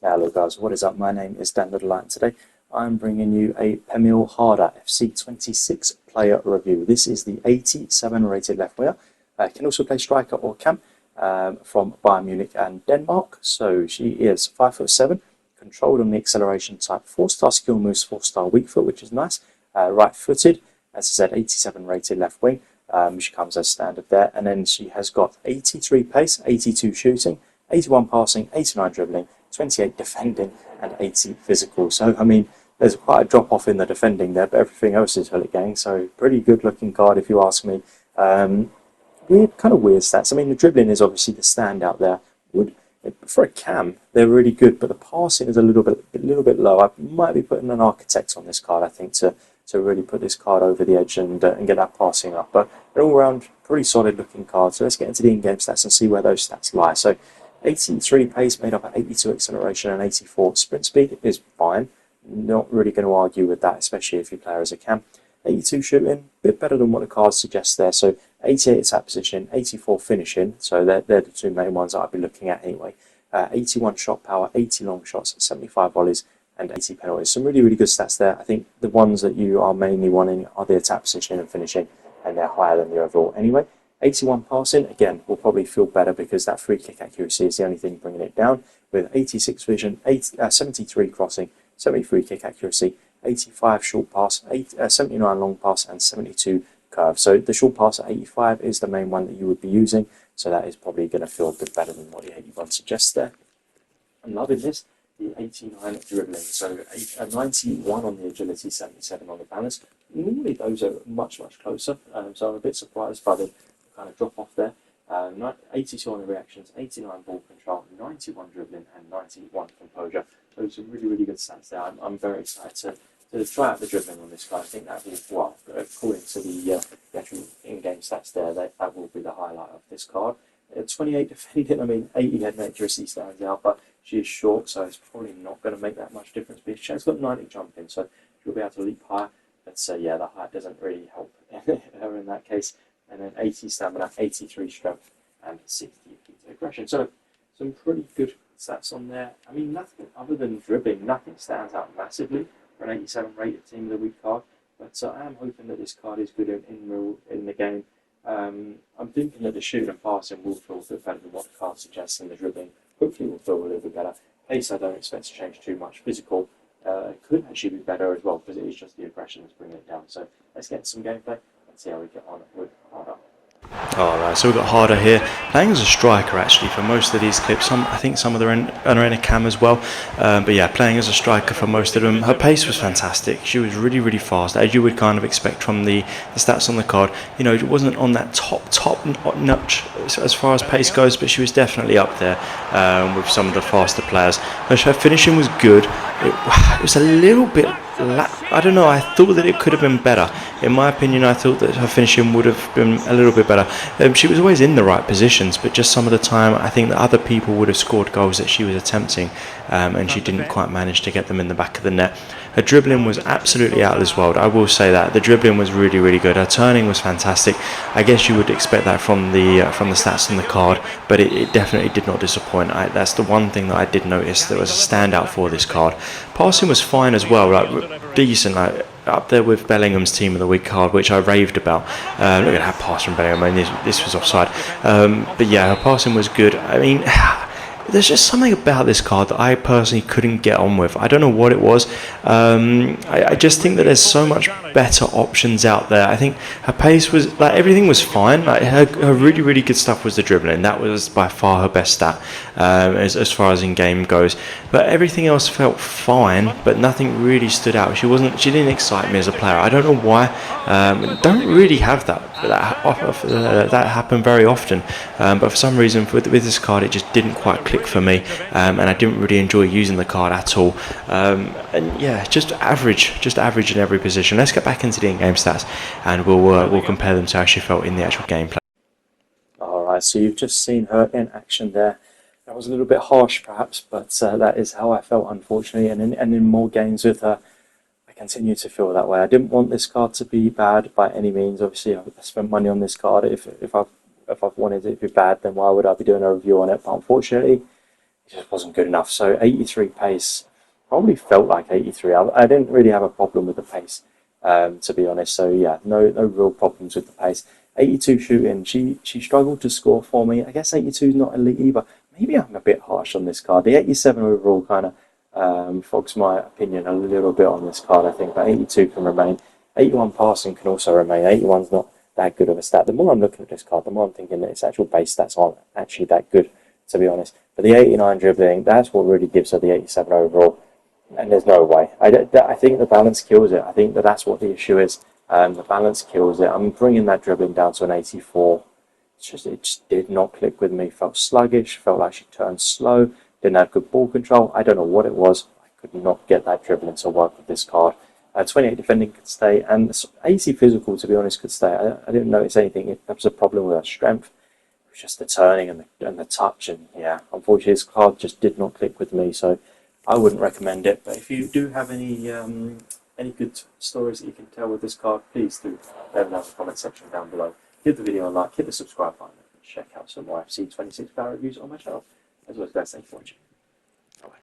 Hello guys, what is up? My name is Dan Light. Today I'm bringing you a Pernille Harder FC26 player review. This is the 87 rated left winger. Can also play striker or cam from Bayern Munich and Denmark. So she is 5'7", controlled on the acceleration type, 4-star skill moves, 4-star weak foot, which is nice. Right footed, as I said, 87 rated left wing. She comes as standard there, and then she has got 83 pace, 82 shooting, 81 passing, 89 dribbling, 28 defending, and 80 physical. So, I mean, there's quite a drop off in the defending there, but everything else is Hullet gang. So, pretty good looking card if you ask me. Kind of weird stats. I mean, the dribbling is obviously the standout there. For a cam, they're really good, but the passing is a little bit low. I might be putting an architect on this card, I think, to really put this card over the edge and get that passing up. But an all-round, pretty solid looking card. So let's get into the in-game stats and see where those stats lie. So 83 pace made up of 82 acceleration and 84 sprint speed is fine. Not really going to argue with that, especially if you play her as a cam. 82 shooting, a bit better than what the card suggests there. So 88 attack position, 84 finishing. So they're the two main ones that I'll be looking at anyway. 81 shot power, 80 long shots, 75 volleys, and 80 penalties. Some really, really good stats there. I think the ones that you are mainly wanting are the attack position and finishing, and they're higher than the overall anyway. 81 passing, again, will probably feel better because that free kick accuracy is the only thing bringing it down, with 86 vision, 73 crossing, 73 kick accuracy, 85 short pass, 79 long pass, and 72 curve. So the short pass at 85 is the main one that you would be using, so that is probably going to feel a bit better than what the 81 suggests there. I'm loving this. The 89 dribbling, so a 91 on the agility, 77 on the balance. Normally those are much closer, so I'm a bit surprised by the kind of drop off there. 82 on the reactions, 89 ball control, 91 dribbling, and 91 composure. Those are really good stats there. I'm very excited to try out the dribbling on this guy. I think that will, well, according to the actual in-game stats there, that will be the highlight of this card. 28 defending, I mean, 80 head accuracy stands out, but she is short, so it's probably not going to make that much difference. But she has got 90 jumping, so she'll be able to leap higher. But yeah, the height doesn't really help her in that case. And then 80 stamina, 83 strength, and 60 aggression. So some pretty good stats on there. I mean, nothing other than dribbling, nothing stands out massively for an 87 rated team of the week card. But I am hoping that this card is good in the game. I'm thinking that the shooting and passing will feel a bit better than what the card suggests, and the dribbling hopefully will feel a little bit better. Pace I don't expect to change too much. Physical could actually be better as well, because it is just the aggression that's bringing it down. So let's get some gameplay and see how we get on with Harder. Alright, so we've got Harder here, playing as a striker actually for most of these clips. I think some of them are in a cam as well, but yeah, playing as a striker for most of them. Her pace was fantastic. She was really fast, as you would kind of expect from the stats on the card. You know, it wasn't on that top notch as far as pace goes, but she was definitely up there with some of the faster players. Her finishing was good. It was a little bit, I don't know, I thought that it could have been better. In my opinion, I thought that her finishing would have been a little bit better. She was always in the right positions, but just some of the time I think that other people would have scored goals that she was attempting, and she didn't quite manage to get them in the back of the net. Her dribbling was absolutely out of this world, I will say that. The dribbling was really good. Her turning was fantastic. I guess you would expect that from the stats on the card, but it definitely did not disappoint. That's the one thing that I did notice that was a standout for this card. Passing was fine as well, like decent, like up there with Bellingham's team of the week card, which I raved about. Look at that pass from Bellingham. I mean, this was offside, but yeah, her passing was good. I mean, there's just something about this card that I personally couldn't get on with. I don't know what it was. I just think that there's so much better options out there. I think her pace was, like, everything was fine. Like her really good stuff was the dribbling. That was by far her best stat as far as in game goes. But everything else felt fine, but nothing really stood out. She didn't excite me as a player. I don't know why. Don't really have that happen very often. But for some reason, with this card, it just didn't quite click for me, and I didn't really enjoy using the card at all. And yeah, just average in every position. Let's get back into the in-game stats, and we'll compare them to how she felt in the actual gameplay. Alright, so you've just seen her in action there. That was a little bit harsh perhaps, but that is how I felt, unfortunately, and in more games with her I continue to feel that way. I didn't want this card to be bad by any means. Obviously I spent money on this card. If I've wanted it to be bad, then why would I be doing a review on it? But unfortunately it just wasn't good enough. So 83 pace probably felt like 83. I didn't really have a problem with the pace, to be honest. So yeah, no real problems with the pace. 82 shooting, she struggled to score for me. I guess 82 is not elite either. Maybe I'm a bit harsh on this card. The 87 overall kind of fogs my opinion a little bit on this card, I think, but 82 can remain. 81 passing can also remain. 81's not that good of a stat. The more I'm looking at this card, the more I'm thinking that its actual base stats aren't actually that good, to be honest. But the 89 dribbling, that's what really gives her the 87 overall. And there's no way. I think the balance kills it. I think that's what the issue is. The balance kills it. I'm bringing that dribbling down to an 84. It just did not click with me. Felt sluggish. Felt like she turned slow. Didn't have good ball control. I don't know what it was. I could not get that dribbling to work with this card. 28 defending could stay, and 80 physical, to be honest, could stay. I didn't notice anything. If there was a problem with her strength, it was just the turning and the touch. And yeah, unfortunately, this card just did not click with me. So I wouldn't recommend it. But if you do have any good stories that you can tell with this card, please do let me know in the comment section down below. Give the video a like, hit the subscribe button, and check out some more FC 26 power reviews on my channel. As always, guys, thanks for watching.